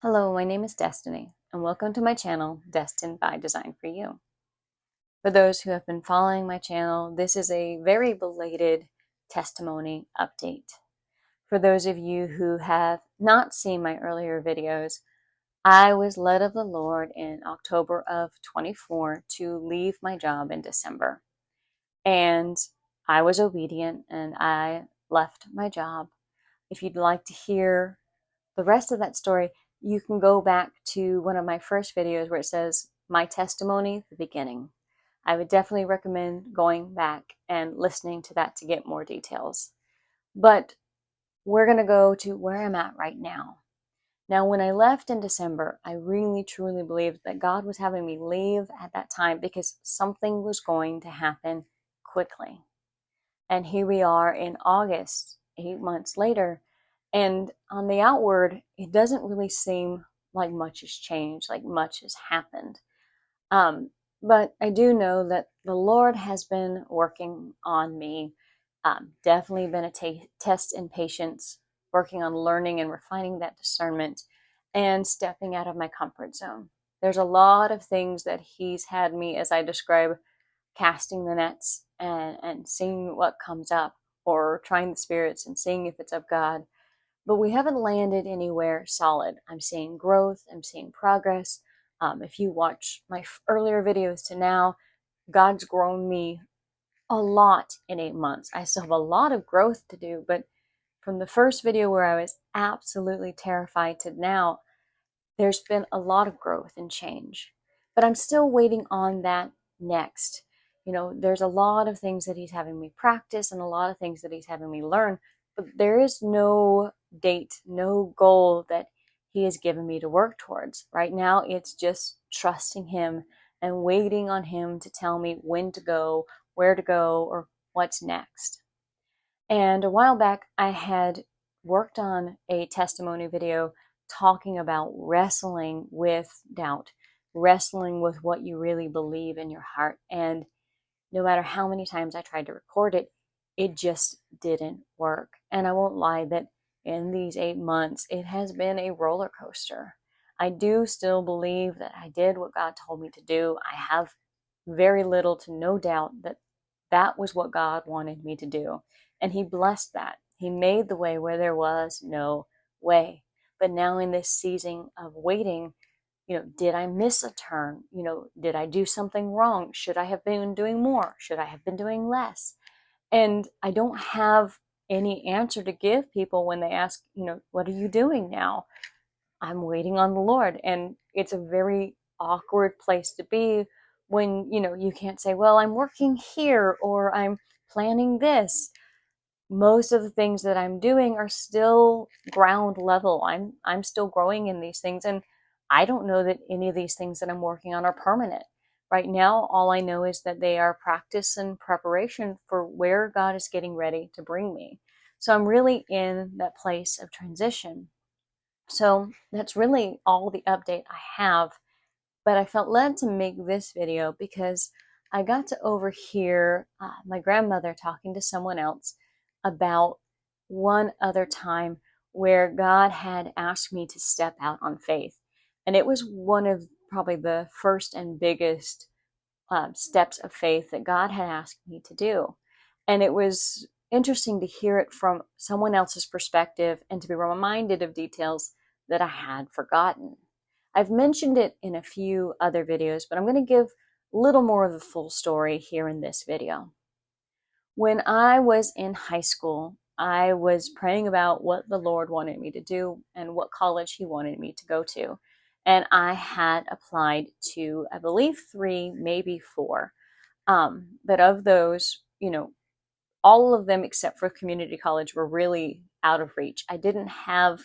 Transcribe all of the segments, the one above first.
Hello, my name is Destiny, and welcome to my channel, Destined by Design for You. For those who have been following my channel, this is a very belated testimony update. For those of you who have not seen my earlier videos, I was led of the Lord in October of 24 to leave my job in December. And I was obedient and I left my job. If you'd like to hear the rest of that story, you can go back to one of my first videos where it says my testimony, the beginning. I would definitely recommend going back and listening to that to get more details. But we're going to go to where I'm at right now. Now, when I left in December, I really truly believed that God was having me leave at that time because something was going to happen quickly. And here we are in August, 8 months later, and on the outward, it doesn't really seem like much has changed, like much has happened. But I do know that the Lord has been working on me. Definitely been a test in patience, working on learning and refining that discernment and stepping out of my comfort zone. There's a lot of things that He's had me, as I describe, casting the nets and seeing what comes up, or trying the spirits and seeing if it's of God. But we haven't landed anywhere solid. I'm seeing growth, I'm seeing progress. If you watch my earlier videos to now, God's grown me a lot in 8 months. I still have a lot of growth to do, but from the first video where I was absolutely terrified to now, there's been a lot of growth and change. But I'm still waiting on that next. There's a lot of things that He's having me practice and a lot of things that He's having me learn, but there is no date, no goal that He has given me to work towards. Right now, it's just trusting Him and waiting on Him to tell me when to go, where to go, or what's next. And a while back, I had worked on a testimony video talking about wrestling with doubt, wrestling with what you really believe in your heart. And no matter how many times I tried to record it, it just didn't work. And I won't lie that in these 8 months, it has been a roller coaster. I do still believe that I did what God told me to do. I have very little to no doubt that that was what God wanted me to do. And He blessed that. He made the way where there was no way. But now in this season of waiting, did I miss a turn? Did I do something wrong? Should I have been doing more? Should I have been doing less? And I don't have any answer to give people when they ask, what are you doing now? I'm waiting on the Lord. And it's a very awkward place to be when, you can't say, well, I'm working here or I'm planning this. Most of the things that I'm doing are still ground level. I'm still growing in these things, and I don't know that any of these things that I'm working on are permanent. Right now, all I know is that they are practice and preparation for where God is getting ready to bring me. So I'm really in that place of transition. So that's really all the update I have. But I felt led to make this video because I got to overhear my grandmother talking to someone else about one other time where God had asked me to step out on faith. And it was one of probably the first and biggest steps of faith that God had asked me to do. And it was interesting to hear it from someone else's perspective and to be reminded of details that I had forgotten. I've mentioned it in a few other videos, but I'm going to give a little more of the full story here in this video. When I was in high school, I was praying about what the Lord wanted me to do and what college He wanted me to go to. And I had applied to, I believe, 3, maybe 4. But of those, all of them except for community college were really out of reach. I didn't have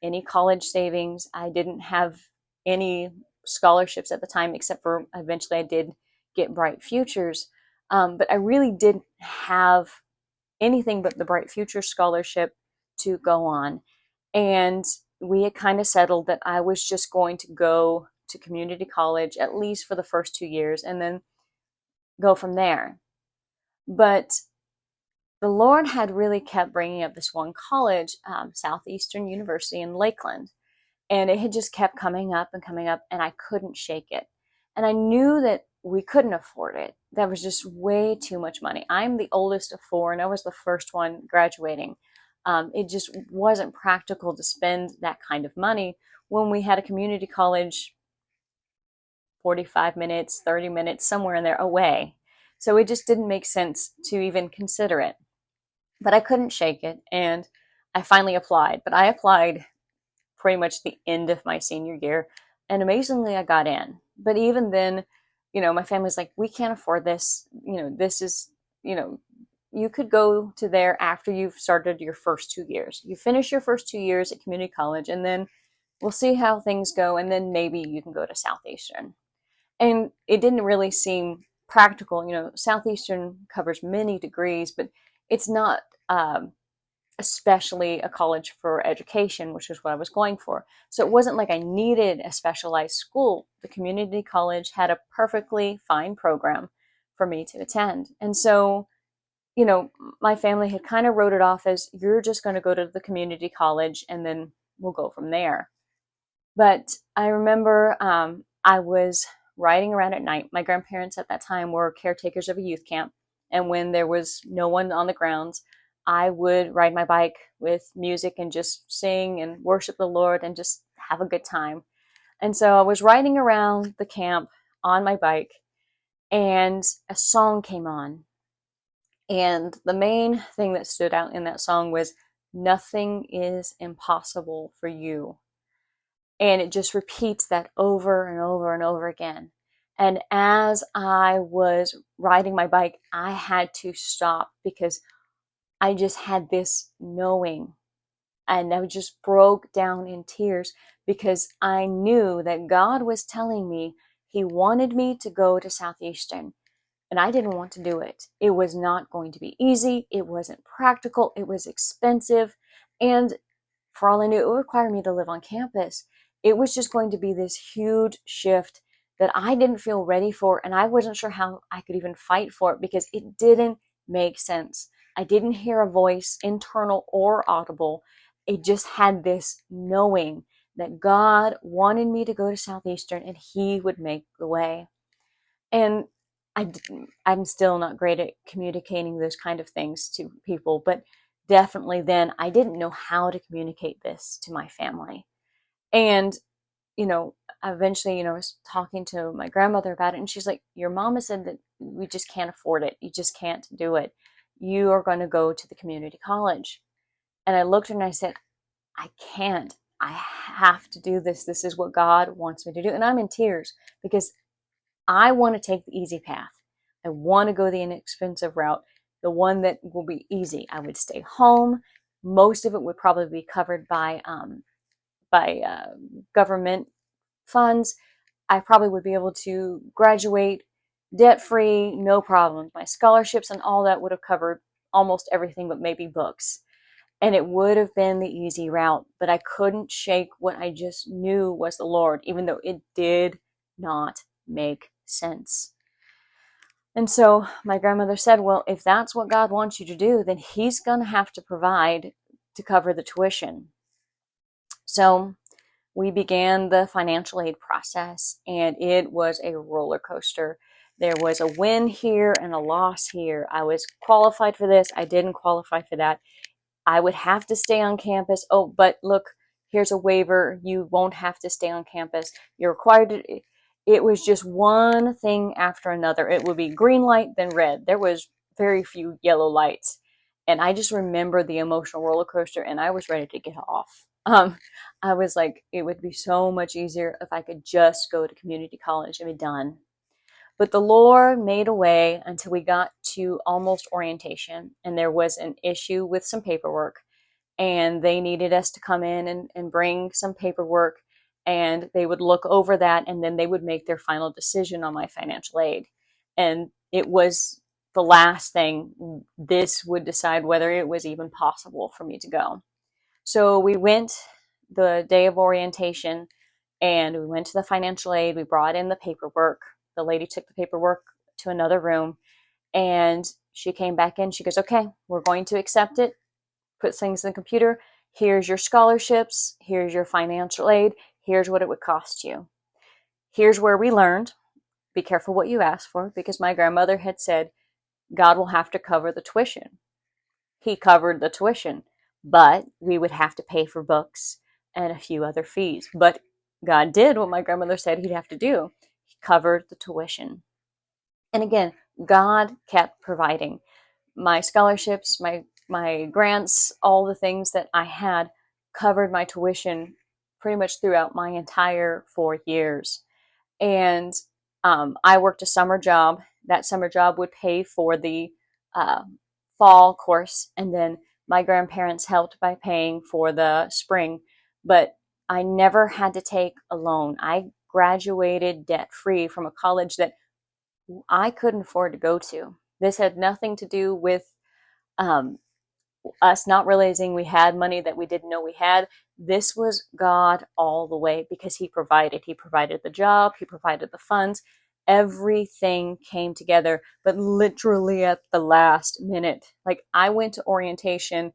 any college savings. I didn't have any scholarships at the time, except for eventually I did get Bright Futures. But I really didn't have anything but the Bright Futures scholarship to go on. And we had kind of settled that I was just going to go to community college, at least for the first 2 years, and then go from there. But the Lord had really kept bringing up this one college, Southeastern University in Lakeland. And it had just kept coming up and coming up, and I couldn't shake it. And I knew that we couldn't afford it. That was just way too much money. I'm the oldest of four, and I was the first one graduating. It just wasn't practical to spend that kind of money when we had a community college 45 minutes, 30 minutes, somewhere in there away. So it just didn't make sense to even consider it. But I couldn't shake it, and I finally applied. But I applied pretty much the end of my senior year, and amazingly, I got in. But even then, my family's like, we can't afford this. This is, you know, you could go to there after you've started your first 2 years. You finish your first 2 years at community college, and then we'll see how things go, and then maybe you can go to Southeastern. And it didn't really seem practical. Southeastern covers many degrees, but it's not especially a college for education, which is what I was going for. So it wasn't like I needed a specialized school. The community college had a perfectly fine program for me to attend. And so, my family had kind of wrote it off as, you're just going to go to the community college and then we'll go from there. But I remember I was riding around at night. My grandparents at that time were caretakers of a youth camp. And when there was no one on the grounds, I would ride my bike with music and just sing and worship the Lord and just have a good time. And so I was riding around the camp on my bike, and a song came on. And the main thing that stood out in that song was, "Nothing is impossible for you." And it just repeats that over and over and over again. And as I was riding my bike, I had to stop because I just had this knowing, and I just broke down in tears because I knew that God was telling me He wanted me to go to Southeastern, and I didn't want to do it. It was not going to be easy. It wasn't practical. It was expensive. And for all I knew, it would require me to live on campus. It was just going to be this huge shift that I didn't feel ready for, and I wasn't sure how I could even fight for it because it didn't make sense. I didn't hear a voice, internal or audible. It just had this knowing that God wanted me to go to Southeastern and He would make the way. And I'm still not great at communicating those kind of things to people, but definitely then I didn't know how to communicate this to my family. And, eventually, I was talking to my grandmother about it, and she's like, your mama said that we just can't afford it. You just can't do it. You are going to go to the community college. And I looked at her and I said, I can't. I have to do this. This is what God wants me to do. And I'm in tears because I want to take the easy path. I want to go the inexpensive route, the one that will be easy. I would stay home. Most of it would probably be covered by government funds. I probably would be able to graduate debt-free, no problem. My scholarships and all that would have covered almost everything but maybe books. And it would have been the easy route, but I couldn't shake what I just knew was the Lord, even though it did not make sense. And so my grandmother said, well, if that's what God wants you to do, then He's going to have to provide to cover the tuition. So we began the financial aid process, and it was a roller coaster. There was a win here and a loss here. I was qualified for this. I didn't qualify for that. I would have to stay on campus. Oh, but look, here's a waiver. You won't have to stay on campus. You're required to. It was just one thing after another. It would be green light, then red. There was very few yellow lights. And I just remember the emotional roller coaster, and I was ready to get off. I was like, it would be so much easier if I could just go to community college and be done. But the Lord made a way until we got to almost orientation, and there was an issue with some paperwork, and they needed us to come in and bring some paperwork, and they would look over that, and then they would make their final decision on my financial aid. And it was the last thing. This would decide whether it was even possible for me to go. So we went the day of orientation, and we went to the financial aid. We brought in the paperwork. The lady took the paperwork to another room, and she came back in. She goes, okay, we're going to accept it, put things in the computer. Here's your scholarships. Here's your financial aid. Here's what it would cost you. Here's where we learned. Be careful what you ask for, because my grandmother had said, God will have to cover the tuition. He covered the tuition, but we would have to pay for books and a few other fees. But God did what my grandmother said he'd have to do. He covered the tuition. And again, God kept providing. My scholarships, my grants, all the things that I had covered my tuition pretty much throughout my entire 4 years. And I worked a summer job. That summer job would pay for the uh, fall course, and then my grandparents helped by paying for the spring. But I never had to take a loan. I graduated debt free from a college that I couldn't afford to go to. This had nothing to do with um, us not realizing we had money that we didn't know we had. This was God all the way, because He provided. He provided the job, He provided the funds. Everything came together, but literally at the last minute. Like, I went to orientation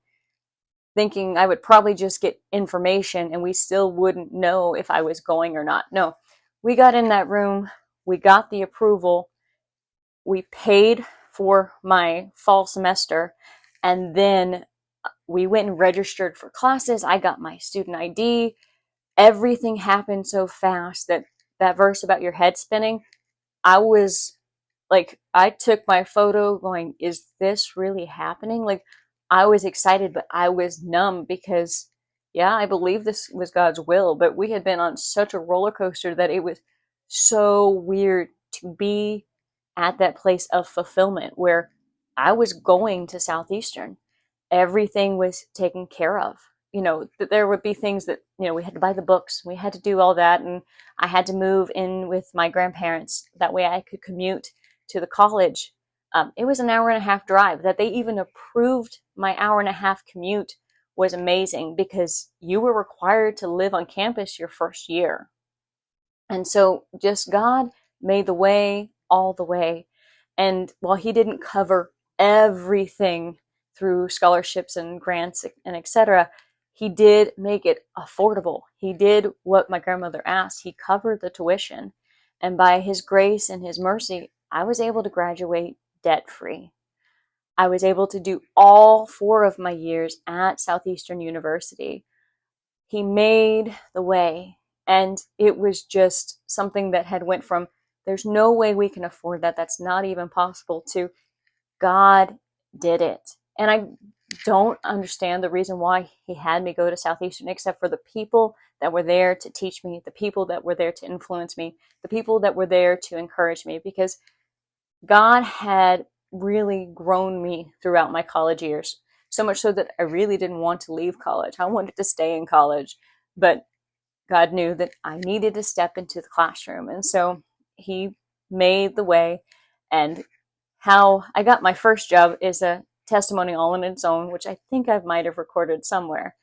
thinking I would probably just get information and we still wouldn't know if I was going or not. No, we got in that room, we got the approval, we paid for my fall semester, and then we went and registered for classes. I got my student ID. Everything happened so fast that that verse about your head spinning, I was like, I took my photo going, is this really happening? Like, I was excited, but I was numb because, yeah, I believe this was God's will, but we had been on such a roller coaster that it was so weird to be at that place of fulfillment where I was going to Southeastern. Everything was taken care of. You know, there would be things that, we had to buy the books, we had to do all that, and I had to move in with my grandparents. That way I could commute to the college. It was an hour and a half drive. That they even approved my hour and a half commute was amazing, because you were required to live on campus your first year. And so just God made the way all the way. And while He didn't cover everything through scholarships and grants and etc., He did make it affordable. He did what my grandmother asked. He covered the tuition. And by His grace and His mercy, I was able to graduate debt free. I was able to do all 4 of my years at Southeastern University. He made the way, and it was just something that had went from, there's no way we can afford that, that's not even possible, to God did it. And I don't understand the reason why He had me go to Southeastern, except for the people that were there to teach me, the people that were there to influence me, the people that were there to encourage me, because God had really grown me throughout my college years. So much so that I really didn't want to leave college. I wanted to stay in college, but God knew that I needed to step into the classroom. And so He made the way. And how I got my first job is a testimony all in its own, which I think I might have recorded somewhere.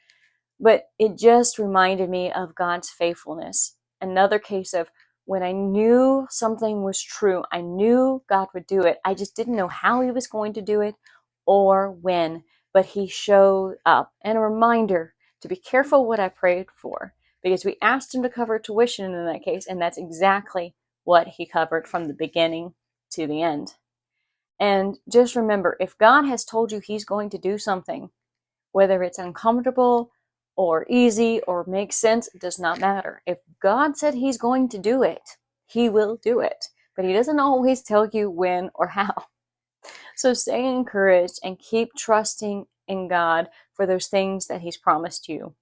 But it just reminded me of God's faithfulness. Another case of when I knew something was true, I knew God would do it. I just didn't know how He was going to do it or when, but He showed up. And a reminder to be careful what I prayed for, because we asked Him to cover tuition in that case, and that's exactly what He covered from the beginning to the end. And just remember, if God has told you He's going to do something, whether it's uncomfortable or easy or makes sense, it does not matter. If God said He's going to do it, He will do it. But He doesn't always tell you when or how. So stay encouraged and keep trusting in God for those things that He's promised you.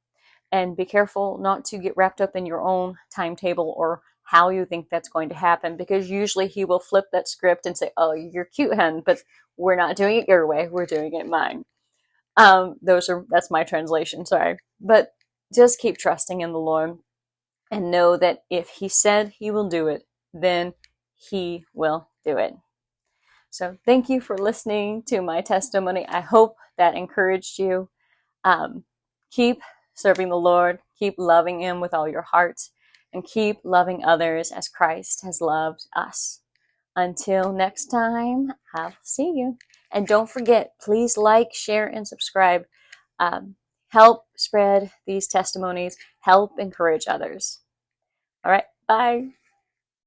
And be careful not to get wrapped up in your own timetable or how you think that's going to happen, because usually He will flip that script and say, oh, you're cute, hun, but we're not doing it your way, we're doing it mine. That's my translation, sorry. But just keep trusting in the Lord and know that if He said He will do it, then He will do it. So thank you for listening to my testimony. I hope that encouraged you. Keep serving the Lord, keep loving Him with all your heart, and keep loving others as Christ has loved us. Until next time, I'll see you. And don't forget, please like, share, and subscribe. help spread these testimonies, help encourage others. All right, bye.